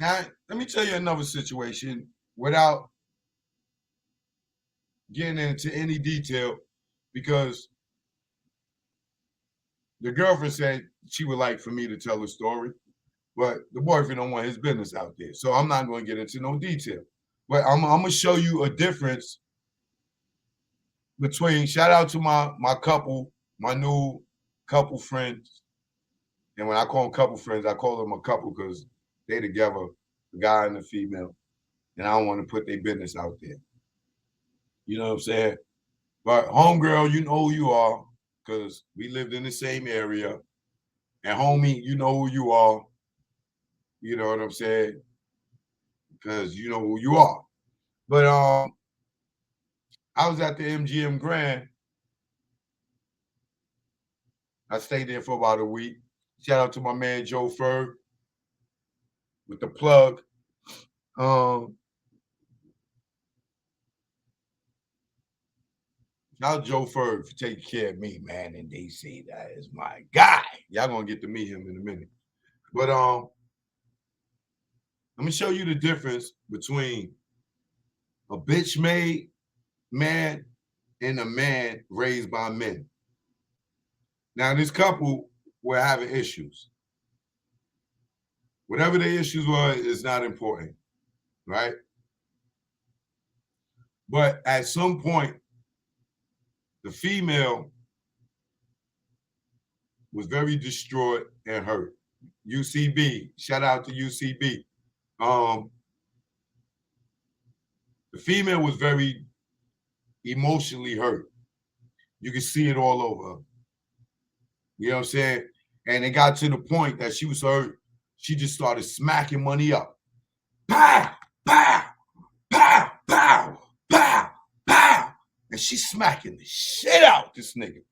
Now, let me tell you another situation without getting into any detail, because the girlfriend said she would like for me to tell the story, but the boyfriend don't want his business out there. So I'm not going to get into no detail. But I'm going to show you a difference between, shout out to my couple, my new couple friends. And when I call them couple friends, I call them a couple because they together, the guy and the female. And I don't want to put their business out there. You know what I'm saying? But homegirl, you know who you are because we lived in the same area. And homie, you know who you are. You know what I'm saying? Because you know who you are. But I was at the MGM Grand. I stayed there for about a week. Shout out to my man Joe Ferg with the plug. Um, Shout out Joe Ferg for taking care of me, man. And they say that is my guy. Y'all gonna get to meet him in a minute. But let me show you the difference between a bitch made man and a man raised by men. Now, this couple were having issues. Whatever the issues were is not important, right? But at some point, the female was very distraught and hurt. UCB, shout out to UCB. Um, the female was very emotionally hurt. You can see it all over her. You know what I'm saying? And it got to the point that she was hurt. She just started smacking money up. Pow, pow, pow, pow, pow, pow. And she's smacking the shit out this nigga.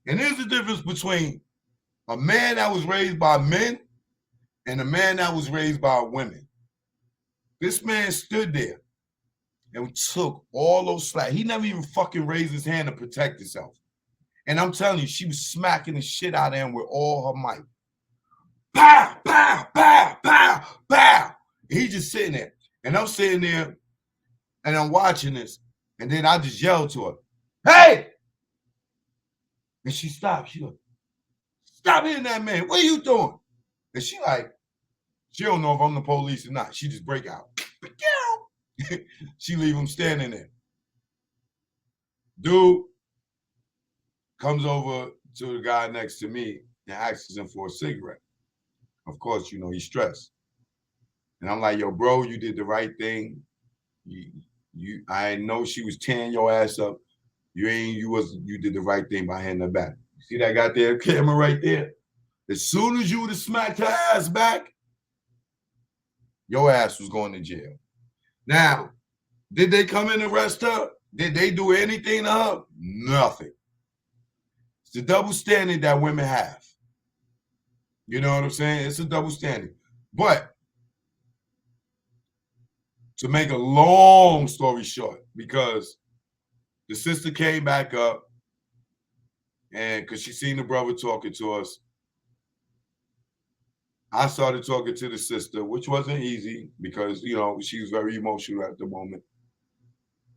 And there's the difference between a man that was raised by men and a man that was raised by women. This man stood there and took all those slaps. He never even fucking raised his hand to protect himself. And I'm telling you, she was smacking the shit out of him with all her might. Pow, pow, pow, pow, pow. And he's just sitting there. And I'm sitting there and I'm watching this. And then I just yelled to her, hey! And she stopped. She goes, stop hitting that man. What are you doing? And she like, she don't know if I'm the police or not. She just break out. She leave him standing there. Dude comes over to the guy next to me and asks him for a cigarette. Of course, you know, he's stressed. And I'm like, yo, bro, you did the right thing. I know she was tearing your ass up. You did the right thing by handing her back. You see that goddamn camera right there? As soon as you would have smacked her ass back, your ass was going to jail. Now, did they come in and arrest her? Did they do anything to her? Nothing. It's the double standard that women have. You know what I'm saying? It's a double standard. But to make a long story short, because the sister came back up and because she seen the brother talking to us, I started talking to the sister, which wasn't easy because, you know, she was very emotional at the moment.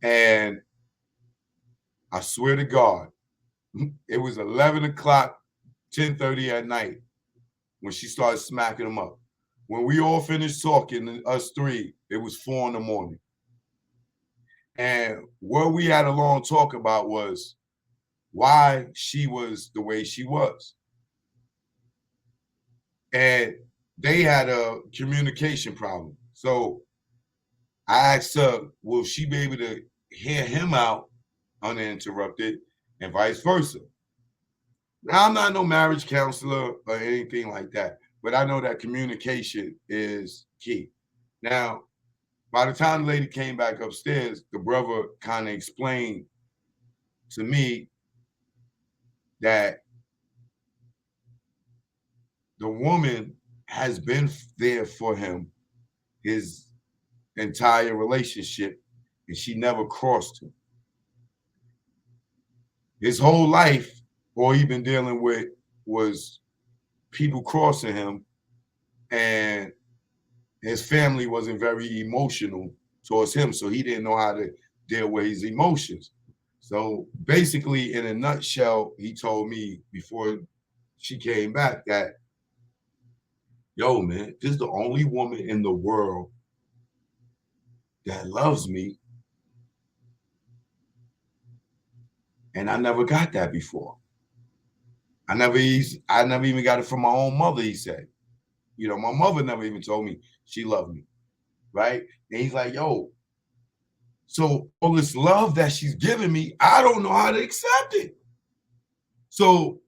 And I swear to God, it was 11 o'clock, 10:30 at night when she started smacking him up. When we all finished talking, us three, it was 4 in the morning. And what we had a long talk about was why she was the way she was. And they had a communication problem. So I asked her, will she be able to hear him out uninterrupted and vice versa? Now, I'm not no marriage counselor or anything like that, but I know that communication is key. Now, by the time the lady came back upstairs, the brother kind of explained to me that the woman has been there for him his entire relationship, and she never crossed him. His whole life, all he been dealing with was people crossing him, and his family wasn't very emotional towards him, so he didn't know how to deal with his emotions. So basically, in a nutshell, he told me before she came back that, yo, man, this is the only woman in the world that loves me, and I never got that before. I never even got it from my own mother, he said. You know, my mother never even told me she loved me, right? And he's like, yo, so all this love that she's giving me, I don't know how to accept it. So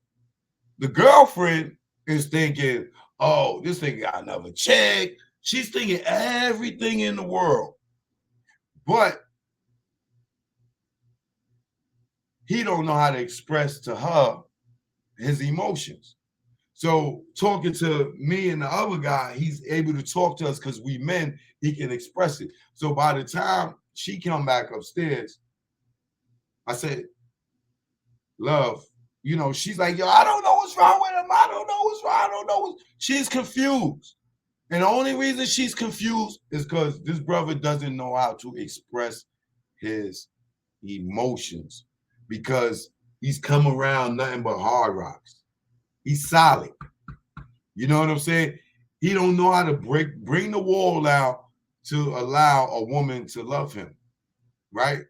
the girlfriend is thinking, oh, this thing got another check. She's thinking everything in the world. But he don't know how to express to her his emotions. So talking to me and the other guy, he's able to talk to us because we men, he can express it. So by the time she come back upstairs, I said, love, you know, she's like, yo, I don't know what's wrong with him. I don't know what's wrong. I don't know. She's confused. And the only reason she's confused is because this brother doesn't know how to express his emotions because he's come around nothing but hard rocks. He's solid. You know what I'm saying? He don't know how to bring the wall out to allow a woman to love him, right?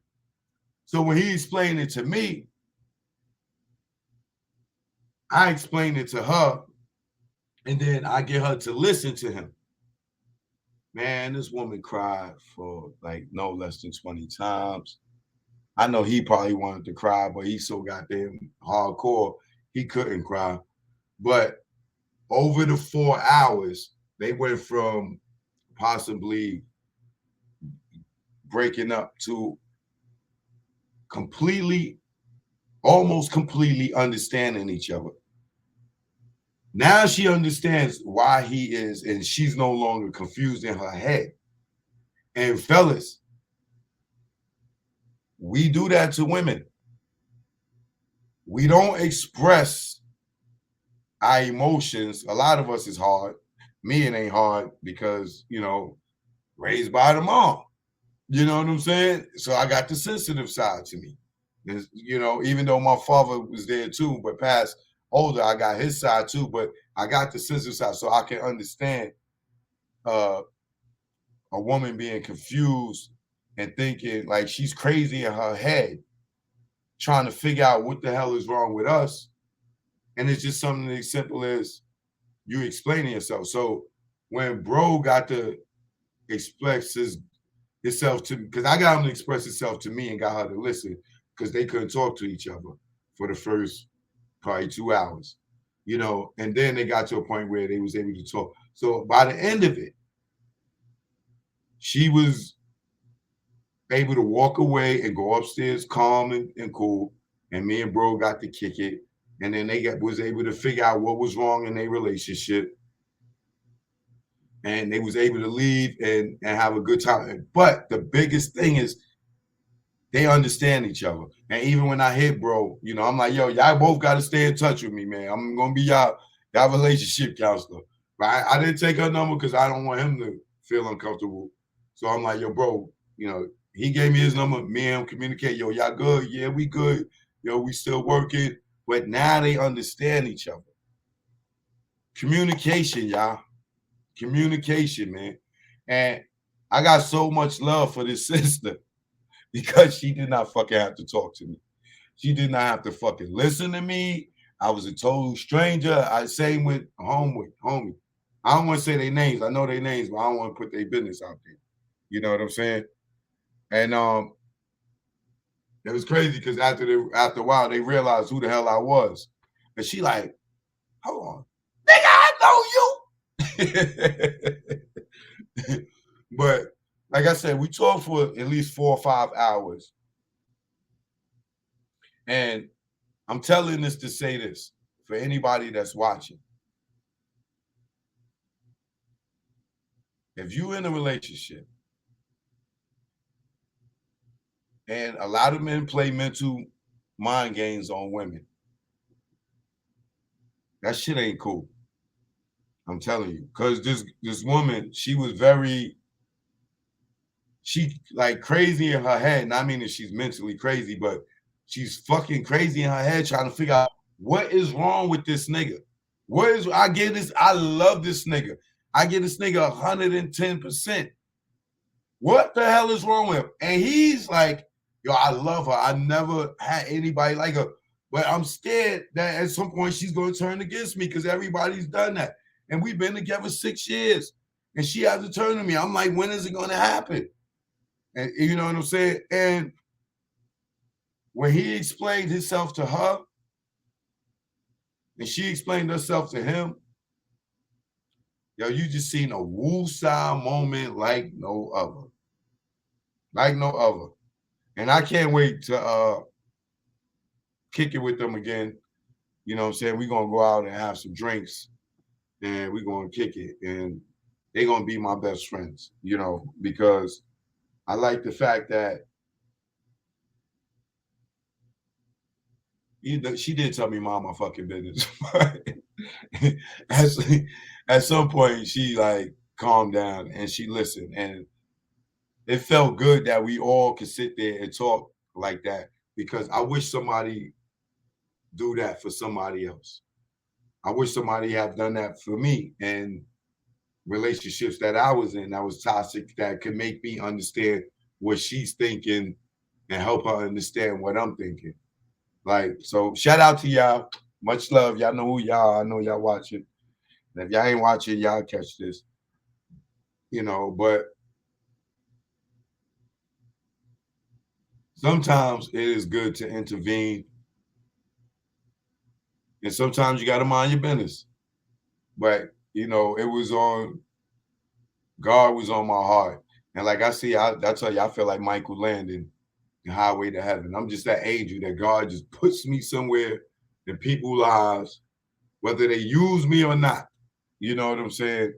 So when he explained it to me, I explained it to her, and then I get her to listen to him. Man, this woman cried for like no less than 20 times. I know he probably wanted to cry, but he's so goddamn hardcore, he couldn't cry. But over the 4 hours, they went from possibly breaking up to almost completely understanding each other. Now she understands why he is, and she's no longer confused in her head. And fellas, we do that to women. We don't express our emotions. A lot of us is hard. Me, it ain't hard because, you know, raised by the mom. You know what I'm saying? So I got the sensitive side to me. You know, even though my father was there too, but past older, I got his side too, but I got the sensitive side so I can understand uh, a woman being confused and thinking like she's crazy in her head, trying to figure out what the hell is wrong with us. And it's just something as simple as you explaining yourself. So when bro got to express himself to, because I got him to express himself to me and got her to listen because they couldn't talk to each other for the first probably 2 hours, you know, and then they got to a point where they was able to talk. So by the end of it, she was able to walk away and go upstairs calm and cool. And me and bro got to kick it. And then was able to figure out what was wrong in their relationship. And they was able to leave and have a good time. But the biggest thing is they understand each other. And even when I hit bro, you know, I'm like, yo, y'all both got to stay in touch with me, man. I'm going to be y'all relationship counselor. But I didn't take her number because I don't want him to feel uncomfortable. So I'm like, yo, bro, you know, he gave me his number. Me and him communicate. Yo, y'all good? Yeah, we good. Yo, we still working. But now they understand each other. Communication, y'all. Communication, man. And I got so much love for this sister because she did not fucking have to talk to me. She did not have to fucking listen to me. I was a total stranger. Same with homie. I don't want to say their names. I know their names, but I don't want to put their business out there. You know what I'm saying? And it was crazy because after a while they realized who the hell I was. And she like, hold on. Nigga, I know you. But like I said, we talked for at least 4 or 5 hours. And I'm telling this to say this for anybody that's watching. If you're in a relationship and a lot of men play mental mind games on women, that shit ain't cool. I'm telling you, because this woman, she was very, she like crazy in her head. Not meaning she's mentally crazy, but she's fucking crazy in her head trying to figure out what is wrong with this nigga. What is I get this? I love this nigga. I get this nigga 110%. What the hell is wrong with him? And he's like, yo, I love her. I never had anybody like her. But I'm scared that at some point she's going to turn against me because everybody's done that. And we've been together 6 years. And she has to turn to me. I'm like, when is it going to happen? And you know what I'm saying? And when he explained himself to her, and she explained herself to him, yo, you just seen a woosah moment like no other. Like no other. And I can't wait to kick it with them again. You know what I'm saying? We're gonna go out and have some drinks and we're gonna kick it. And they're gonna be my best friends, you know, because I like the fact that she did tell me mind my fucking business. at, at some point, she like calmed down and she listened. And it felt good that we all could sit there and talk like that because I wish somebody do that for somebody else. I wish somebody had done that for me and relationships that I was in that was toxic that could make me understand what she's thinking and help her understand what I'm thinking. Like, so shout out to y'all. Much love. Y'all know who y'all. I know y'all watching. And if y'all ain't watching, y'all catch this. You know, but sometimes it is good to intervene. And sometimes you got to mind your business. But, you know, it was on, God was on my heart. And like I see, I tell you, I feel like Michael Landon in Highway to Heaven. I'm just that angel that God just puts me somewhere in people's lives, whether they use me or not. You know what I'm saying?